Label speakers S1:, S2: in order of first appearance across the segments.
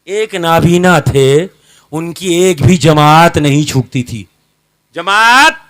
S1: ایک نابینا تھے, ان کی ایک بھی جماعت نہیں چھوٹتی تھی. جماعت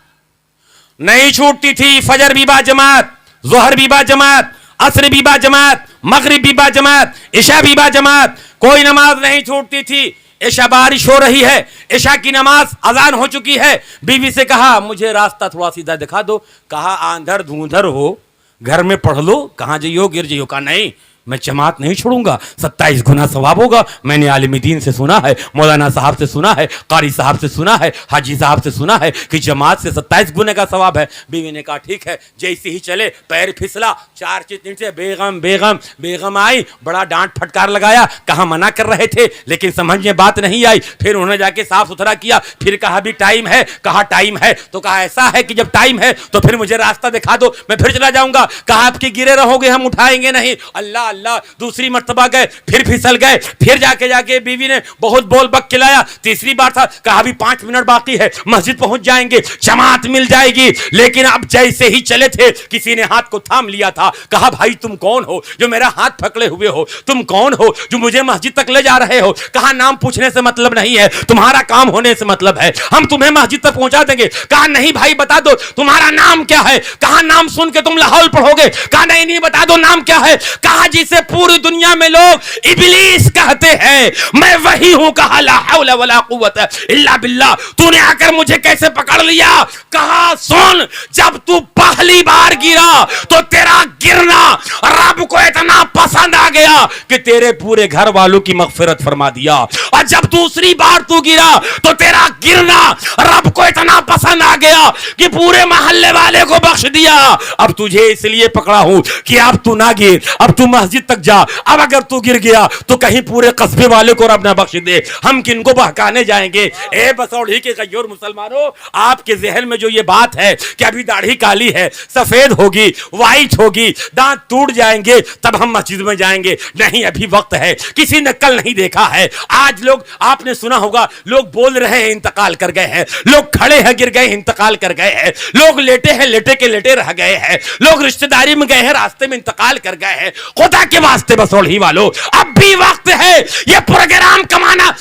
S1: نہیں چھوٹتی تھی. فجر بھی با جماعت, ظہر بھی با جماعت, عصر بھی با جماعت, مغرب بھی با جماعت, عشاء بھی با جماعت, کوئی نماز نہیں چھوٹتی تھی. عشاء بارش ہو رہی ہے, عشاء کی نماز اذان ہو چکی ہے, بیوی سے کہا مجھے راستہ تھوڑا سیدھا دکھا دو. کہا آندھر دھوندھر ہو, گھر میں پڑھ لو, کہاں جائیو گر جائیو. کہا نہیں میں جماعت نہیں چھوڑوں گا, 27 گنا ثواب ہوگا. میں نے عالم دین سے سنا ہے, مولانا صاحب سے سنا ہے, قاری صاحب سے سنا ہے, حاجی صاحب سے سنا ہے کہ جماعت سے 27 گنے کا ثواب ہے. بیوی نے کہا ٹھیک ہے. جیسے ہی چلے پیر پھسلا, 4 چیز سے بیگم بیگم بیگم آئی, بڑا ڈانٹ پھٹکار لگایا. کہا منع کر رہے تھے لیکن سمجھ میں بات نہیں آئی. پھر انہوں نے جا کے صاف ستھرا کیا, پھر کہا بھی ٹائم ہے. کہا ٹائم ہے تو کہا ایسا ہے کہ جب ٹائم ہے تو پھر مجھے راستہ دکھا دو, میں پھر چلا جاؤں گا. کہا آپ کی گرے رہو گے, ہم اٹھائیں گے نہیں. اللہ اللہ. دوسری مرتبہ گئے, پھر پھسل گئے, پھر جا کے بیوی نے بہت بول بک کھلایا. تیسری بار تھا, کہا بھی 5 منٹ باقی ہے, مسجد پہنچ جائیں گے, جماعت مل جائے گی. لیکن اب جیسے ہی چلے تھے کسی نے ہاتھ کو تھام لیا تھا. کہا بھائی تم کون ہو جو میرا ہاتھ پکڑے ہوئے ہو؟ تم کون ہو جو مجھے مسجد تک لے جا رہے ہو؟ کہا نام پوچھنے سے مطلب نہیں ہے, تمہارا کام ہونے سے مطلب ہے, ہم تمہیں مسجد تک پہنچا دیں گے. کہا نہیں بھائی بتا دو تمہارا نام کیا ہے. کہا نام سن کے تم لاہور پڑھو گے. کہا نہیں بتا دو نام کیا ہے. کہا جسے پوری دنیا میں لوگ ابلیس کہتے ہیں میں وہی ہوں. کہا لا حول ولا قوت الا باللہ. تو نے آ کر مجھے کیسے پکڑ لیا؟ کہا سن, جب تو پہلی بار گرا تو تیرا گرنا رب کو اتنا پسند آ گیا کہ تیرے پورے گھر والوں کی مغفرت فرما دیا. اور جب دوسری بار تو گرا تو تیرا گرنا رب کو اتنا پسند آ گیا کہ پورے محلے والے کو بخش دیا. اب تجھے اس لیے پکڑا ہوں کہ اب تو نہ گر, اب تو مسجد تک جا. اب اگر تو گر گیا تو کہیں پورے قصبے والے کو رب نہ بخش دے, ہم کن کو بہکانے جائیں گے. اے بسوڑی کے غیور مسلمانوں, آپ کے ذہن میں جو یہ بات ہے کہ ابھی داڑھی کالی ہے, سفید ہوگی, وائٹ ہوگی, دانت ٹوٹ جائیں گے تب ہم مسجد میں جائیں گے, نہیں ابھی وقت ہے. کسی نے کل نہیں دیکھا ہے. آج لوگ, آپ نے سنا ہوگا, لوگ بول رہے ہیں انتقال کر گئے ہیں, لوگ کھڑے ہیں گر گئے انتقال کر گئے ہیں, لوگ لیٹے ہیں لیٹے کے لیٹے رہ گئے ہیں, لوگ رشتہ داری میں گئے ہیں راستے میں انتقال کر گئے ہیں. خدا کے واسطے بسوڑی والو, اب بھی وقت ہے. یہ پروگرام کمانا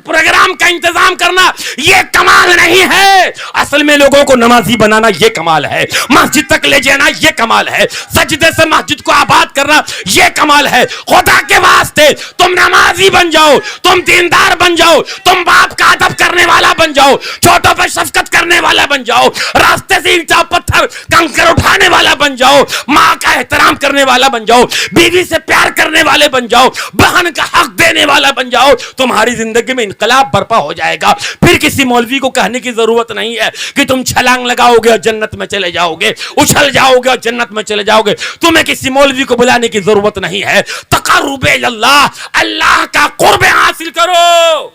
S1: پروگرام کا انتظام کرنا یہ کمال نہیں ہے. اصل میں لوگوں کو نمازی بنانا یہ کمال ہے, مسجد تک لے جانا یہ کمال ہے, سجدے سے مسجد کو آباد کرنا یہ کمال ہے. خدا کے واسطے تم نمازی بن جاؤ, تم دیندار بن جاؤ, تم باپ کا ادب کرنے والا بن جاؤ, چھوٹوں پہ شفقت کرنے والا بن جاؤ, راستے سے اینٹا پتھر کنکر اٹھانے والا بن جاؤ, ماں کا احترام کرنے والا بن جاؤ, بیوی سے پیار کرنے والے بن جاؤ, بہن کا حق دینے والا بن جاؤ. تمہاری زندگی میں انقلاب برپا ہو جائے گا. پھر کسی مولوی کو کہنے کی ضرورت نہیں ہے کہ تم چھلانگ لگاؤ گے اور جنت میں چلے جاؤ گے, اچھل جاؤ گے اور جنت میں چلے جاؤ گے. تمہیں کسی مولوی کو بلانے کی ضرورت نہیں ہے. تقرب اللہ, اللہ کا قرب حاصل کرو.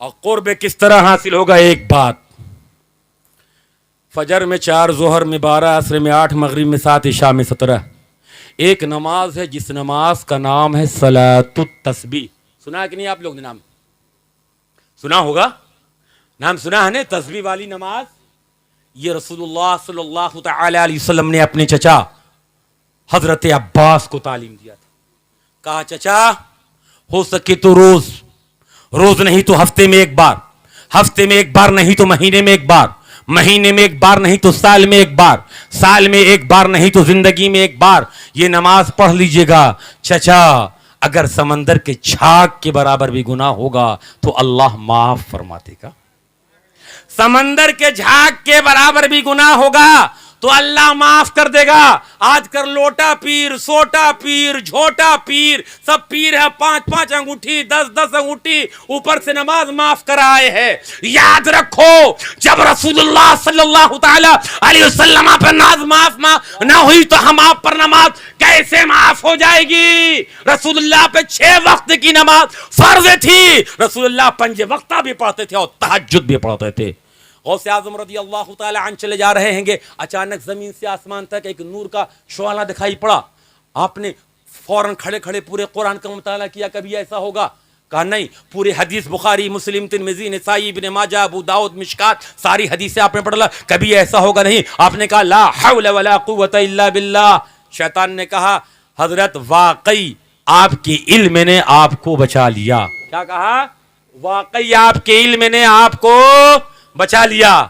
S1: اور قرب کس طرح حاصل ہوگا؟ ایک بات, فجر میں 4, ظہر میں 12, عصر میں 8, مغرب میں 7, عشاء میں 17. ایک نماز ہے جس نماز کا نام ہے صلاۃ التسبیح. سنا ہے کہ نہیں آپ لوگ نے نام سنا ہوگا؟ نام سنا ہے نا تسبیح والی نماز. یہ رسول اللہ صلی اللہ تعالی علیہ وسلم نے اپنے چچا حضرت عباس کو تعلیم دیا تھا. کہا چچا ہو سکے تو روز نہیں تو ہفتے میں ایک بار, ہفتے میں ایک بار نہیں تو مہینے میں ایک بار, مہینے میں ایک بار نہیں تو سال میں ایک بار, سال میں ایک بار نہیں تو زندگی میں ایک بار یہ نماز پڑھ لیجئے گا. چچا اگر سمندر کے جھاگ کے برابر بھی گناہ ہوگا تو اللہ معاف فرماتے گا. سمندر کے جھاگ کے برابر بھی گناہ ہوگا تو اللہ معاف کر دے گا. آج کر لوٹا پیر, سوٹا پیر, جھوٹا پیر, سب پیر ہے, 5 انگوٹھی, 10 انگوٹھی, اوپر سے نماز معاف کرائے ہیں. یاد رکھو جب رسول اللہ صلی اللہ تعالی علیہ وسلم پر ناز معاف نہ ہوئی تو ہم آپ پر نماز کیسے معاف ہو جائے گی؟ رسول اللہ پہ 6 وقت کی نماز فرض تھی. رسول اللہ 5 وقتہ بھی پڑھتے تھے اور تہجد بھی پڑھتے تھے. غوث اعظم رضی اللہ تعالی عنہ چلے جا رہے ہیں گے, اچانک زمین سے آسمان تک ایک نور کا شعلہ دکھائی پڑا. آپ نے فوراً کھڑے کھڑے پورے قرآن کا مطالعہ کیا, کبھی ایسا ہوگا؟ کہا نہیں. پورے حدیث بخاری, مسلم, ترمذی, نسائی, ابن ماجہ, ابو داؤد, مشکات, ساری حدیثیں آپ نے پڑھ لا, کبھی ایسا ہوگا نہیں. آپ نے کہا لا حول ولا قوت الا باللہ. شیطان نے کہا حضرت واقعی آپ کے علم نے آپ کو بچا لیا. کیا کہا؟ واقعی آپ کے علم نے آپ کو بچا لیا.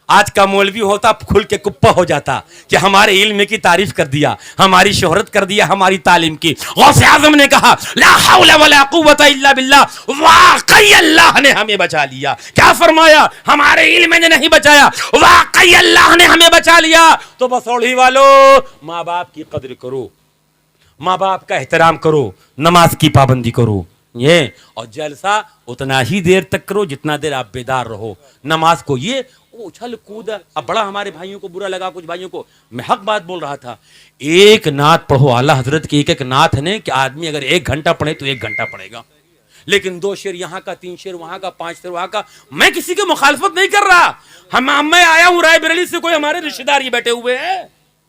S1: آج کا مولوی ہوتا کھل کے کپا ہو جاتا کہ ہمارے علم کی تعریف کر دیا, ہماری شہرت کر دیا, ہماری تعلیم کی. غوث اعظم نے کہا لا حول ولا قوت الا باللہ, واقعی اللہ نے ہمیں بچا لیا. کیا فرمایا؟ ہمارے علم نے نہیں بچایا, واقعی اللہ نے ہمیں بچا لیا. تو بسوڑی والو, ماں باپ کی قدر کرو, ماں باپ کا احترام کرو, نماز کی پابندی کرو. یہ اور جلسہ اتنا ہی دیر تک کرو جتنا دیر آپ بیدار رہو. نماز کو یہ اچھل کود, اب بڑا ہمارے بھائیوں کو برا لگا, کچھ بھائیوں کو. میں حق بات بول رہا تھا. ایک نعت پڑھو اعلیٰ حضرت کی, ایک نعت ہے کہ آدمی اگر 1 گھنٹہ پڑھے تو 1 گھنٹہ پڑھے گا, لیکن 2 شعر یہاں کا, 3 شعر وہاں کا, 5 شعر وہاں کا. میں کسی کی مخالفت نہیں کر رہا. میں آیا ہوں رائے بریلی سے, کوئی ہمارے رشتہ دار ہی بیٹھے ہوئے ہیں,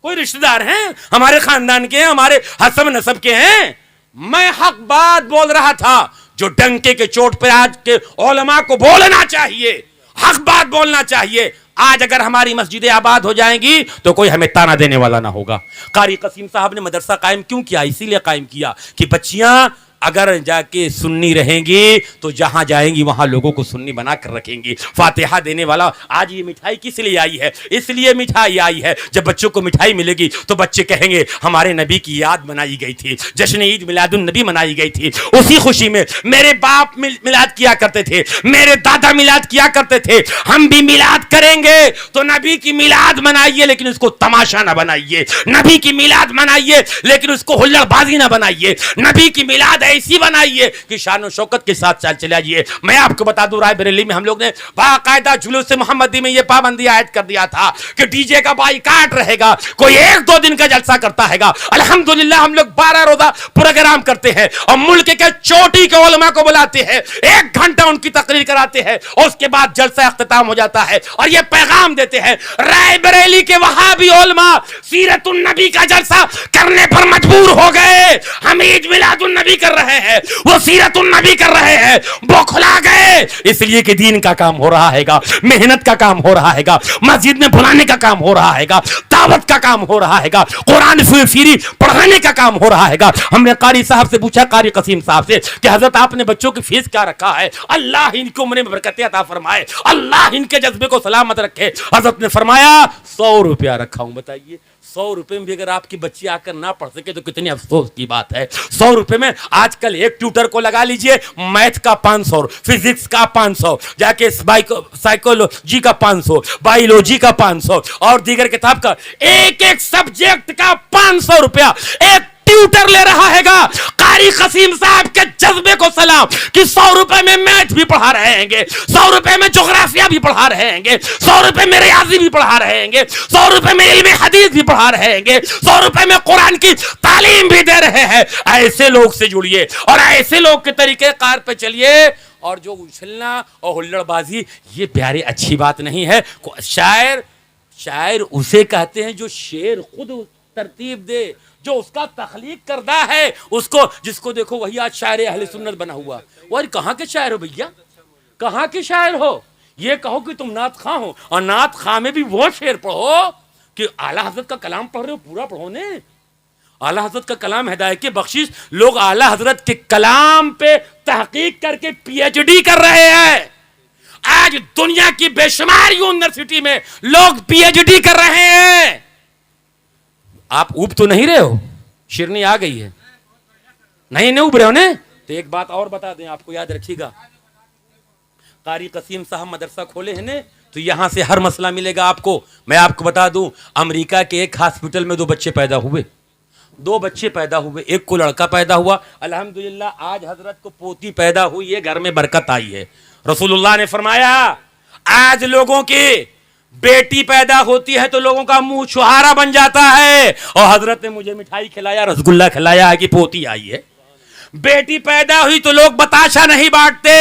S1: کوئی رشتہ دار ہیں ہمارے خاندان کے ہیں, ہمارے حسب نسب کے ہیں. میں حق بات بول رہا تھا جو ڈنکے کے چوٹ پہ آج کے علماء کو بولنا چاہیے, حق بات بولنا چاہیے. آج اگر ہماری مسجدیں آباد ہو جائیں گی تو کوئی ہمیں تانا دینے والا نہ ہوگا. قاری قسیم صاحب نے مدرسہ قائم کیوں کیا؟ اسی لیے قائم کیا کہ بچیاں اگر جا کے سنی رہیں گی تو جہاں جائیں گی وہاں لوگوں کو سنی بنا کر رکھیں گی. فاتحہ دینے والا. آج یہ مٹھائی کس لیے آئی ہے؟ اس لیے مٹھائی آئی ہے جب بچوں کو مٹھائی ملے گی تو بچے کہیں گے ہمارے نبی کی یاد منائی گئی تھی, جشن عید میلاد النبی منائی گئی تھی, اسی خوشی میں میرے باپ میلاد کیا کرتے تھے, میرے دادا میلاد کیا کرتے تھے, ہم بھی میلاد کریں گے. تو نبی کی میلاد منائیے لیکن اس کو تماشا نہ بنائیے, نبی کی میلاد منائیے لیکن اس کو ہلڑ بازی نہ بنائیے, نبی کی میلاد ایسی بنائیے کہ شان و شوکت کے ساتھ چلے جائیے. میں آپ کو بتا دوں رائے بریلی میں ہم لوگ نے باقاعدہ جلوس محمدی میں یہ پابندی عائد کر دیا تھا کہ ڈی جے کا بائیکاٹ رہے گا, کوئی 1-2 دن کا جلسہ کرتا ہے گا. الحمدللہ ہم لوگ 12 روزہ پروگرام کرتے ہیں اور ملک کے چوٹی کے علماء کو بلاتے ہیں, 1 گھنٹہ ان کی تقریر کراتے ہیں اور اس کے بعد جلسہ اختتام ہو جاتا ہے اور یہ پیغام دیتے ہیں رائے بریلی کے وہابی علماء سیرت النبی کا جلسہ کرنے پر مجبور ہو گئے. ہم عید میلاد النبی کر رہے ہیں, وہ سیرت النبی کر رہے ہیں, بوکھلا گئے. اس لیے کہ دین کا کام ہو رہا ہے گا, محنت کا کام ہو رہا ہے گا, مسجد میں بلانے کا کام ہو رہا ہے گا, دعوت کا کام ہو رہا ہے گا, قرآن فیری پڑھانے کا کام ہو رہا ہے گا. ہم نے قاری صاحب سے پوچھا, قاری قسیم صاحب سے, کہ حضرت آپ نے بچوں کی فیس کیا رکھا ہے؟ اللہ ان کو عمر میں برکتیں عطا فرمائے, اللہ ان کے جذبے کو سلامت رکھے. حضرت نے فرمایا 100 روپیہ رکھا ہوں. بتائیے 100 روپے میں بھی اگر آپ کی بچی آ کر نہ پڑھ سکے تو کتنی افسوس کی بات ہے. 100 روپے میں آج کل ایک ٹیوٹر کو لگا لیجئے, میتھ کا 500, فزکس کا 500, جا کے سائیکولوجی کا 500, بایولوجی کا 500 اور دیگر کتاب کا ایک سبجیکٹ کا 500 روپیہ ایک ٹیوٹر لے رہا ہے گا. قاری قسیم صاحب کے جذبے کو سلام کہ 100 روپے میں میتھ بھی پڑھا رہے ہیں گے, 100 روپے میں جغرافیہ بھی پڑھا رہے ہیں گے, 100 روپے میں ریاضی بھی پڑھا رہے ہیں گے, 100 روپے میں علم حدیث بھی پڑھا رہے ہیں گے, 100 روپے میں قرآن کی تعلیم بھی دے رہے ہیں. ایسے لوگ سے جڑیے اور ایسے لوگ کے طریقے کار پہ چلیے. اور جو اچھلنا اور ہلڑ بازی یہ پیارے اچھی بات نہیں ہے. شاعر اسے کہتے ہیں جو شعر خود ترتیب دے, جو اس کا تخلیق کردہ ہے, اس کو جس کو دیکھو وہی آج شاعر اہل سنت بنا ہوا. اور کہاں کے شاعر ہو بھیا, کہاں کے شاعر ہو؟ یہ کہو کہ تم نعت خواں ہو, اور نعت خواں میں بھی وہ شعر پڑھو کہ اعلیٰ حضرت کا کلام پڑھ رہے ہو, پورا پڑھو نے. اعلیٰ حضرت کا کلام ہدایت کی بخشش. لوگ اعلیٰ حضرت کے کلام پہ تحقیق کر کے PhD کر رہے ہیں. آج دنیا کی بے شمار یونیورسٹی میں لوگ PhD کر رہے ہیں. آپ اوب تو نہیں رہے ہو؟ شیرنی آ گئی ہے, نہیں اوب رہے ہو نے. تو ایک بات اور بتا دیں آپ کو, یاد رکھیے گا, قاری قسیم صاحب مدرسہ کھولے ہیں تو یہاں سے ہر مسئلہ ملے گا آپ کو. میں آپ کو بتا دوں, امریکہ کے ایک ہاسپٹل میں 2 بچے پیدا ہوئے, 2 بچے پیدا ہوئے, ایک کو لڑکا پیدا ہوا. الحمدللہ آج حضرت کو پوتی پیدا ہوئی ہے, گھر میں برکت آئی ہے. رسول اللہ نے فرمایا آج لوگوں کی بیٹی پیدا ہوتی ہے تو لوگوں کا منہ چھہارا بن جاتا ہے, اور حضرت نے مجھے مٹھائی کھلایا, رسگلہ کھلایا کہ پوتی آئی ہے. بیٹی پیدا ہوئی تو لوگ بتاشا نہیں بانٹتے.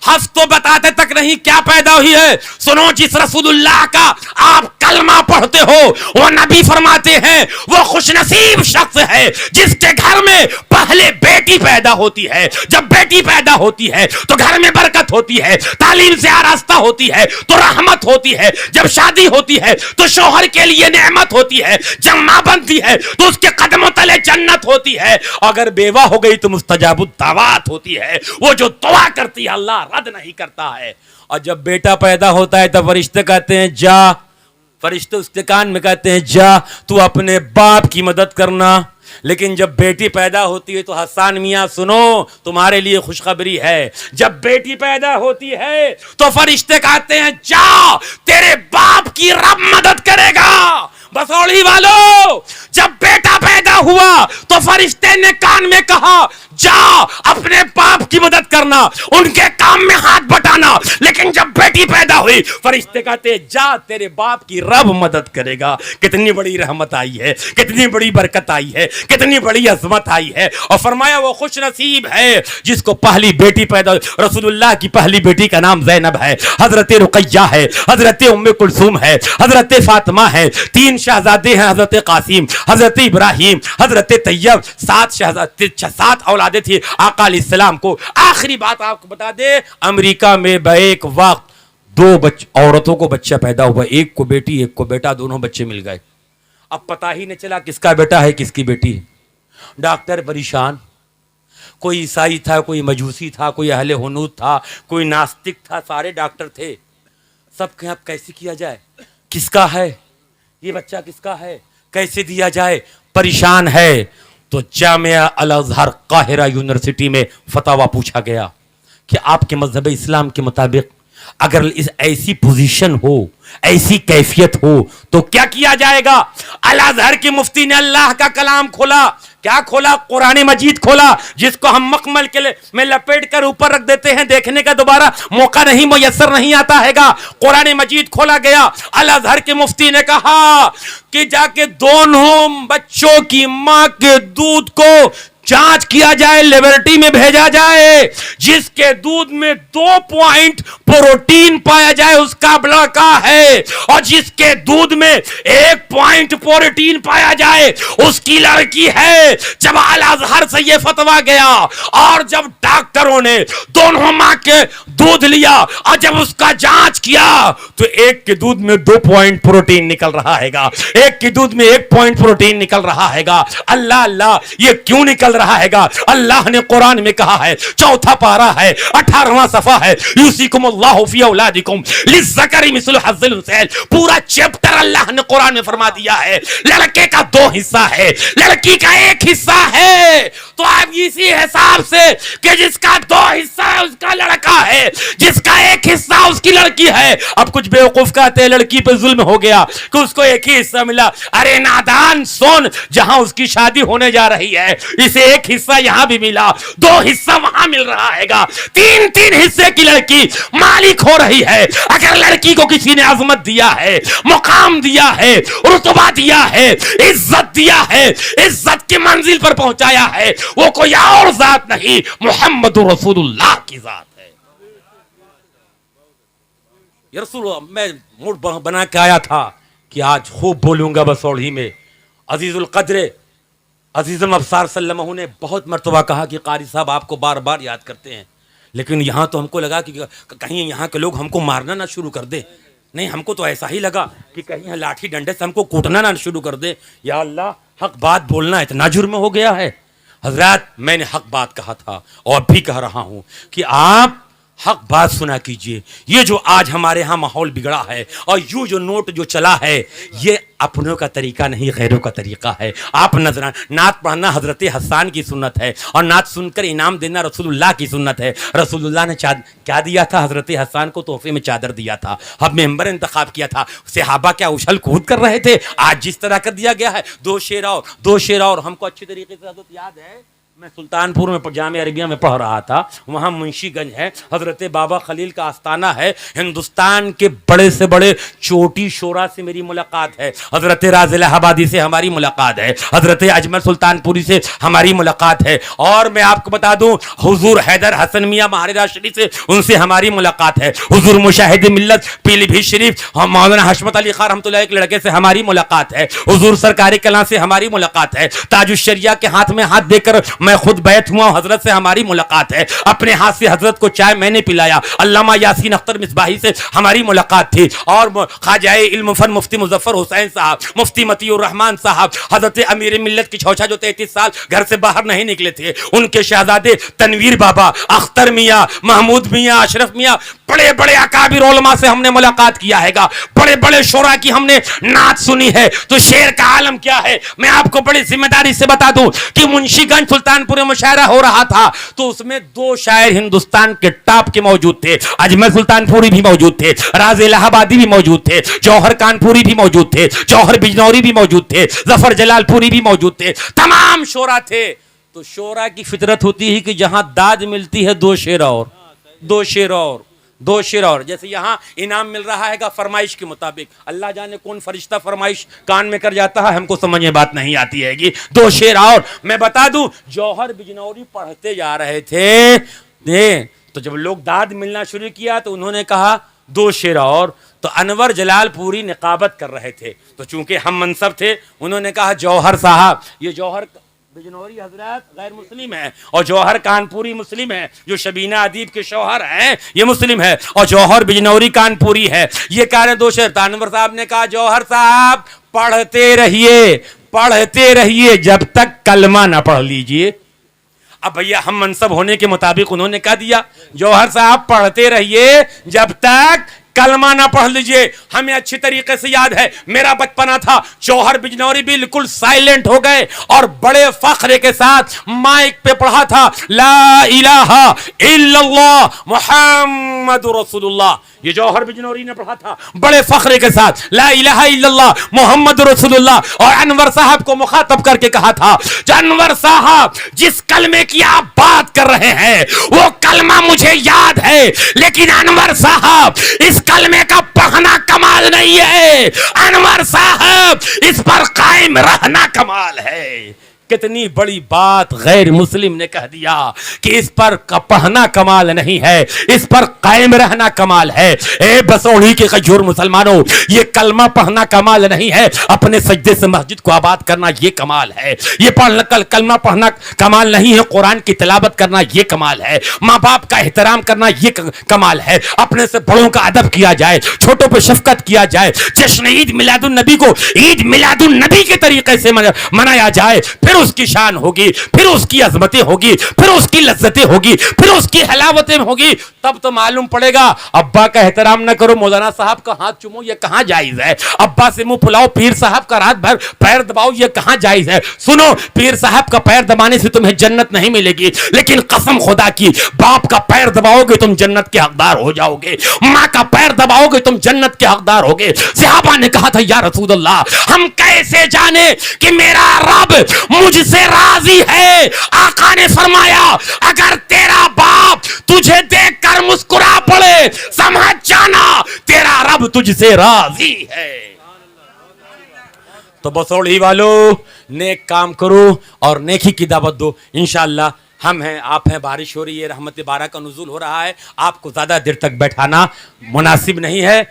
S1: حرف تو بتاتے تک نہیں کیا پیدا ہوئی ہے. سنو, جس رسول اللہ کا آپ کلمہ پڑھتے ہو وہ نبی فرماتے ہیں وہ خوش نصیب شخص ہے جس کے گھر میں پہلے بیٹی پیدا ہوتی ہے. جب بیٹی پیدا ہوتی ہے تو گھر میں برکت ہوتی ہے, تعلیم سے آراستہ ہوتی ہے تو رحمت ہوتی ہے, جب شادی ہوتی ہے تو شوہر کے لیے نعمت ہوتی ہے, جب ماں بنتی ہے تو اس کے قدموں تلے جنت ہوتی ہے, اگر بیوہ ہو گئی تو مستجاب الدعوات ہوتی ہے, وہ جو دعا کرتی ہے اللہ رد نہیں کرتا ہے. اور جب بیٹا پیدا ہوتا ہے تو فرشتے کہتے ہیں جا, فرشتے اس کے کان میں کہتے ہیں جا تو اپنے باپ کی مدد کرنا. لیکن جب بیٹی پیدا ہوتی ہے تو حسان میاں سنو, تمہارے لیے خوشخبری ہے, جب بیٹی پیدا ہوتی ہے تو فرشتے کہتے ہیں جا تیرے باپ کی رب مدد کرے گا. بسوڑی والو, جب بیٹا پیدا ہوا تو فرشتے نے کان میں کہا جا اپنے باپ کی مدد کرنا, ان کے کام میں ہاتھ بٹانا. لیکن جب بیٹی پیدا ہوئی فرشتے کہتے جا تیرے باپ کی رب مدد کرے گا. کتنی بڑی رحمت آئی ہے, کتنی بڑی برکت آئی ہے, کتنی بڑی عظمت آئی ہے. اور فرمایا وہ خوش نصیب ہے جس کو پہلی بیٹی پیدا ہوئی. رسول اللہ کی پہلی بیٹی کا نام زینب ہے, حضرت رقیہ ہے, حضرت ام کلثوم ہے, حضرت فاطمہ ہے. 3 شہزادے ہیں, حضرت قاسم, حضرت ابراہیم, حضرت طیب. 7 اولادیں تھی آقا علیہ السلام کو. آخری بات آپ کو بتا دے, امریکہ میں بیک وقت 2 عورتوں کو بچہ پیدا ہوا, ایک کو بیٹی ایک کو بیٹا, دونوں بچے مل گئے. اب پتہ ہی نہیں چلا کس کا بیٹا ہے کس کی بیٹی ہے. ڈاکٹر پریشان, کوئی عیسائی تھا, کوئی مجوسی تھا, کوئی اہل ہنود تھا, کوئی ناستک تھا, سارے ڈاکٹر تھے. سب کہیں اب کیسے کیا جائے, کس کا ہے یہ بچہ, کس کا ہے, کیسے دیا جائے, پریشان ہے. تو جامعہ الازہر قاہرہ یونیورسٹی میں فتاویٰ پوچھا گیا کہ آپ کے مذہب اسلام کے مطابق اگر ایسی پوزیشن ہو, ایسی کیفیت ہو تو کیا کیا جائے گا. الازہر کی مفتی نے اللہ کا کلام کھولا. کیا کھولا؟ قرآن مجید کھولا, جس کو ہم مخمل کے میں لپیٹ کر اوپر رکھ دیتے ہیں, دیکھنے کا دوبارہ موقع نہیں میسر نہیں آتا ہے گا. قرآن مجید کھولا گیا. الازہر کے مفتی نے کہا کہ جا کے دونوں بچوں کی ماں کے دودھ کو جانچ کیا جائے, لیبورٹری میں بھیجا جائے, جس کے دودھ میں 2 پوائنٹ پروٹین پایا جائے اس کا لڑکا ہے, اور جس کے دودھ میں 1 پوائنٹ پروٹین پایا جائے اس کی لڑکی ہے. جب الازہر سے یہ فتویٰ گیا اور جب ڈاکٹروں نے دونوں ماں کے دودھ لیا اور جب اس کا جانچ کیا تو ایک کے دودھ میں 2 پوائنٹ پروٹین نکل رہا ہے گا, ایک کے دودھ میں 1 پوائنٹ پروٹین نکل رہا ہے گا. اللہ اللہ, یہ کیوں نکل رہا ہے گا؟ اللہ نے قرآن میں کہا ہے, 4 پارہ ہے, 18واں صفحہ ہے, یوصیکم اللہ فی اولادکم للذکر مثل حظ الانثیین. پورا چیپٹر اللہ نے قرآن میں فرما دیا ہے. لڑکے کا 2 حصہ ہے, لڑکی کا 1 حصہ ہے. تو آپ اسی حساب سے کہ جس کا 2 حصہ ہے اس کا لڑکا ہے, جس کا 1 حصہ اس کی لڑکی ہے. اب کچھ بیوقوف کہتے ہیں لڑکی پہ ظلم ہو گیا کہ اس کو 1 ہی حصہ ملا. ارے نادان سن, جہاں اس کی شادی ہونے جا رہی ہے اسے 1 حصہ یہاں بھی ملا, 2 حصہ وہاں مل رہا ہے گا, 3 حصے کی لڑکی مالک ہو رہی ہے. اگر لڑکی کو کسی نے عظمت دیا ہے, مقام دیا ہے, رتبہ دیا ہے, عزت دیا ہے, عزت کی منزل پر پہنچایا ہے, وہ کوئی اور ذات نہیں, محمد رسول اللہ کی ذات ہے. یا رسول اللہ, میں موڈ بنا کے آیا تھا کہ آج خوب بولوں گا بسوڑھی میں. عزیز القدر عزیز الابصار صلی اللہ علیہ وسلم نے بہت مرتبہ کہا کہ قاری صاحب آپ کو بار بار یاد کرتے ہیں, لیکن یہاں تو ہم کو لگا کہ کہیں یہاں کے لوگ ہم کو مارنا نہ شروع کر دیں. نہیں, ہم کو تو ایسا ہی لگا کہ کہیں لاٹھی ڈنڈے سے ہم کو کوٹنا نہ شروع کر دیں. یا اللہ, حق بات بولنا اتنا جرم ہو گیا ہے. حضرات, میں نے حق بات کہا تھا اور بھی کہہ رہا ہوں کہ آپ حق بات سنا کیجئے. یہ جو آج ہمارے ہاں ماحول بگڑا ہے اور یوں جو نوٹ جو چلا ہے, یہ اپنوں کا طریقہ نہیں, غیروں کا طریقہ ہے. آپ نظران نعت پڑھنا حضرت حسان کی سنت ہے, اور نعت سن کر انعام دینا رسول اللہ کی سنت ہے. رسول اللہ نے کیا دیا تھا حضرت حسان کو؟ تحفے میں چادر دیا تھا. اب ممبر انتخاب کیا تھا, صحابہ کیا اچھل کود کر رہے تھے؟ آج جس طرح کر دیا گیا ہے, 2 شعرا اور ہم کو اچھی طریقے سے حضرت یاد ہے میں سلطانپور میں جامعہ عربیہ میں پڑھ رہا تھا, وہاں منشی گنج ہے, حضرت بابا خلیل کا آستانہ ہے. ہندوستان کے بڑے سے بڑے چوٹی شورا سے میری ملاقات ہے, حضرت راز الہ آبادی سے ہماری ملاقات ہے, حضرت اجمل سلطانپوری سے ہماری ملاقات ہے, اور میں آپ کو بتا دوں حضور حیدر حسن میاں مہاراجہ شریف سے ان سے ہماری ملاقات ہے, حضور مشاہد ملت پیلی بھیت شریف مولانا حشمت علی خان رحمۃ اللہ کے لڑکے سے ہماری ملاقات ہے, حضور سرکار کلاں سے ہماری ملاقات ہے, تاج الشریعہ کے ہاتھ میں ہاتھ دے کر میں خود بیعت ہوا, حضرت سے ہماری ملاقات ہے, اپنے ہاتھ سے حضرت کو چائے میں نے پلایا, علامہ یاسین اختر مصباحی سے ہماری ملاقات تھی, اور خواجہ علم فن مفتی مظفر حسین صاحب, مفتی مطیع الرحمان صاحب, حضرت امیر ملت کی چھوچا جو 33 سال گھر سے باہر نہیں نکلے تھے, ان کے شہزادے تنویر بابا, اختر میاں, محمود میاں, اشرف میاں, بڑے بڑے اکابر علماء سے ہم نے ملاقات کیا ہے گا, بڑے بڑے شعراء کی ہم نے نعت سنی ہے. تو شعر کا عالم کیا ہے میں آپ کو بڑی ذمہ داری سے بتا دوں کہ منشی گنج سلطانپور میں مشاعرہ ہو رہا تھا تو اس میں 2 شاعر ہندوستان کے ٹاپ کے موجود تھے, اجمل سلطانپوری بھی موجود تھے, راز الہ آبادی بھی موجود تھے, جوہر کانپوری بھی موجود تھے, جوہر بجنوری بھی موجود تھے, ظفر جلال پوری بھی موجود تھے, تمام شعراء تھے. تو شعراء کی فطرت ہوتی ہے کہ جہاں داد ملتی ہے 2 شعر اور 2 شعر اور 2 شعر اور, جیسے یہاں انعام مل رہا ہے گا فرمائش کے مطابق, اللہ جانے کون فرشتہ فرمائش کان میں کر جاتا ہے, ہم کو سمجھ میں بات نہیں آتی ہے گی. 2 شعر اور میں بتا دوں, جوہر بجنوری پڑھتے جا رہے تھے تو جب لوگ داد ملنا شروع کیا تو انہوں نے کہا 2 شعر اور, تو انور جلال پوری نقابت کر رہے تھے, تو چونکہ ہم منصب تھے انہوں نے کہا جوہر صاحب, یہ جوہر بجنوری حضرات غیر مسلم ہے اور جوہر کانپوری مسلم ہے, جو شبینہ ادیب کے شوہر ہیں یہ مسلم ہے, اور جوہر بجنوری کانپوری ہے. یہ کہہ رہے 2 شعر. انور صاحب نے کہا جوہر صاحب پڑھتے رہیے جب تک کلمہ نہ پڑھ لیجئے. اب بھیا ہم منصب ہونے کے مطابق انہوں نے کہہ دیا جوہر صاحب پڑھتے رہیے جب تک کلمہ نہ پڑھ لیجئے. ہمیں اچھی طریقے سے یاد ہے, میرا بچپنا تھا, جوہر بجنوری بالکل سائلنٹ ہو گئے اور بڑے فخر کے ساتھ مائک پہ پڑھا تھا لا الہ الا اللہ محمد رسول اللہ. یہ جوہر بجنوری نے پڑھا تھا بڑے فخر کے ساتھ لا الہ الا اللہ محمد رسول اللہ, اور انور صاحب کو مخاطب کر کے کہا تھا انور صاحب جس کلمے کی آپ بات کر رہے ہیں وہ کلمہ مجھے یاد ہے, لیکن انور صاحب اس کلمے کا پڑھنا کمال نہیں ہے, انور صاحب اس پر قائم رہنا کمال ہے. کتنی بڑی بات غیر مسلم نے کہہ دیا کہ اس پر پڑھنا کمال نہیں ہے, اس پر قائم رہنا کمال ہے. اے بسوڑی کے غیور مسلمانوں, یہ کلمہ پڑھنا کمال نہیں ہے, اپنے سجدے سے مسجد کو آباد کرنا یہ کمال ہے. یہ کلمہ پڑھنا کمال نہیں ہے, قرآن کی تلاوت کرنا یہ کمال ہے, ماں باپ کا احترام کرنا یہ کمال ہے, اپنے سے بڑوں کا ادب کیا جائے, چھوٹوں پہ شفقت کیا جائے, جشن عید میلاد النبی کو عید میلاد النبی کے طریقے سے منایا جائے, پھر اس کی شان ہوگی, پھر اس کی عظمتیں ہوگی, پھر اس کی لذتیں ہوگی, پھر اس کی حلاوتیں ہوگی. تب تو معلوم پڑے گا ابا کا احترام نہ کرو, مولانا صاحب کا ہاتھ چومو یہ کہاں جائز ہے, ابا سے منہ پھلاؤ, پیر صاحب کا رات بھر پیر دباؤ یہ کہاں جائز ہے. سنو, پیر صاحب کا پیر دبانے سے تمہیں جنت نہیں ملے گی, لیکن قسم خدا کی باپ کا پیر دباؤ گے تم جنت کے حقدار ہو جاؤ گے, ماں کا پیر دباؤ گے تم جنت کے حقدار ہوگے. صحابہ نے کہا تھا یا رسول اللہ ہم کیسے جانے کہ میرا رب مجھ سے راضی ہے. آقا نے فرمایا اگر تیرا باپ تجھے دیکھ کر مسکرا پڑے سمجھ جانا تیرا رب تجھ سے راضی ہے. تو بسوڑی والو نیک کام کرو اور نیکی کی دعوت دو. انشاءاللہ ہم ہیں, آپ ہیں, بارش ہو رہی ہے, رحمت بارہ کا نزول ہو رہا ہے, آپ کو زیادہ دیر تک بیٹھانا مناسب نہیں ہے.